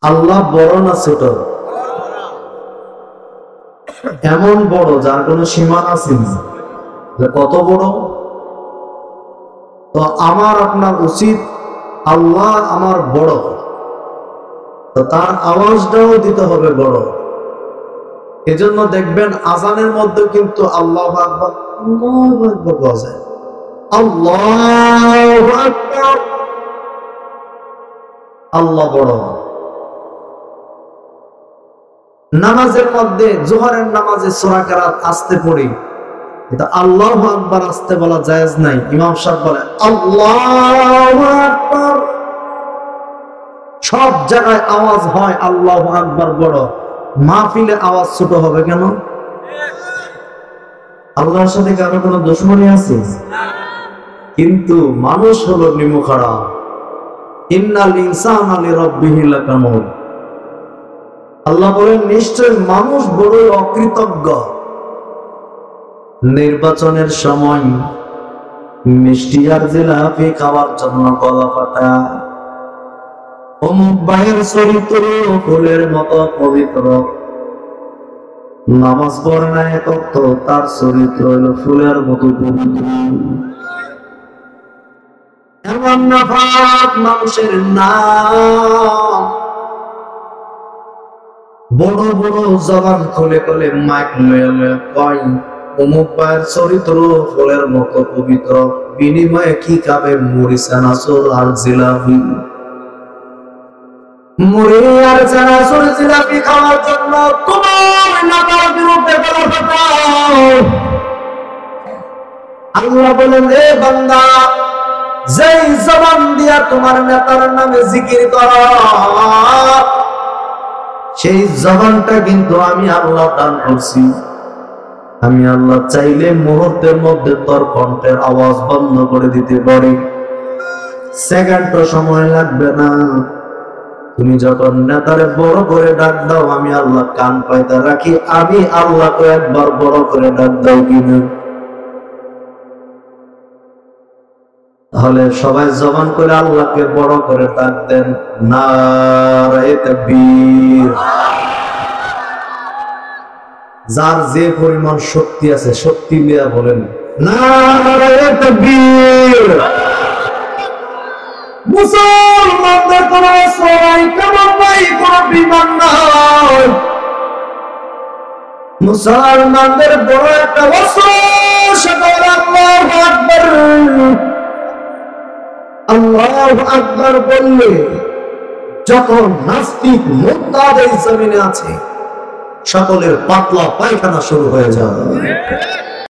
আল্লাহ বড় না ছোট? এমন বড় যার কোনো সীমানা আছে না, কত বড়। তো আমার আপনার উচিত আল্লাহ আমার বড়, তো তার আওয়াজটাও দিতে হবে বড়। এজন্য দেখবেন আজানের মধ্যে কিন্তু আল্লাহু আকবার আল্লাহু আকবার বলা যায়, আল্লাহু আকবার, আল্লাহ বড়। নামাজের মধ্যে জোহরের নামাজে সূরা কিরাত আস্তে পড়ি, এটা আল্লাহু আকবার আস্তে বলা জায়েজ নাই। ইমাম সাহেব বলে আল্লাহু আকবার। সব জায়গায় আওয়াজ হয় আল্লাহু আকবার বড়, মাহফিলে আওয়াজ ছোট হবে কেন? আল্লাহর সাথে কারো কোনো দুশমনী আছে? কিন্তু মানুষ হলো নিমুখারা। ইন্নাল ইনসানা লিরাব্বিহি লাকানুদ। আল্লাহ বলেন নিশ্চয় মানুষ বড়ই অকৃতজ্ঞ। নির্বাচনের সময় মিষ্টি আর জিলাপি খাওয়ার জন্য গলা ফাটা। অমুক ভাইয়ের চরিত্র ফুলের মতো পবিত্র, নামাজ পড়ে না তত তার চরিত্র হলো ফুলের মতো পবিত্র। এমন নাফাক মানুষের নাম, বড় বড় জবান খুলে খুলে মাইক লয়ে কয় অমুক ভাইয়ের চরিত্র ফুলের মতো পবিত্র, বিনিময়ে কি খাবে? মুড়ি চানাচুর আর জিলাপি। মুড়ি আর চানাচুর জিলাপি খাওয়ার জন্য তোমার নামার বিরুদ্ধে গলা ফাটাও। আল্লাহ বলেন এ বান্দা, যেই জবান দিয়া তোমার নেতার নামে জিকির করো, সেই জবানটা কিন্তু আমি আল্লাহ দান করছি। আমি আল্লাহ চাইলে মুহূর্তের মধ্যে তোর কণ্ঠের আওয়াজ বন্ধ করে দিতে পারি, সেকেন্ড সময় লাগবে না। তুমি যখন নেতারে বড় করে ডাক দাও, আমি আল্লাহ কান পাইতে রাখি, আমি আল্লাহকে একবার বড় করে ডাক দাও কিনা? তাহলে সবাই জবান করে আল্লাহকে বড় করে ডাক দেন, নারে তাকবীর। যার যে পরিমাণ শক্তি আছে শক্তি নিয়ে বলেন নারে তাকবীর। মুসলমানদের কোন সবাই কেমন নাই, কোন বিমান নাই। মুসলমানদের বড় একটা অস্ত্র, সেটা হলো আল্লাহু আকবার। আল্লাহু আকবার বললে যত নাস্তিক মুরতাদ এই জমিনে আছে সকলের পাতলা পায়খানা শুরু হয়ে যায়।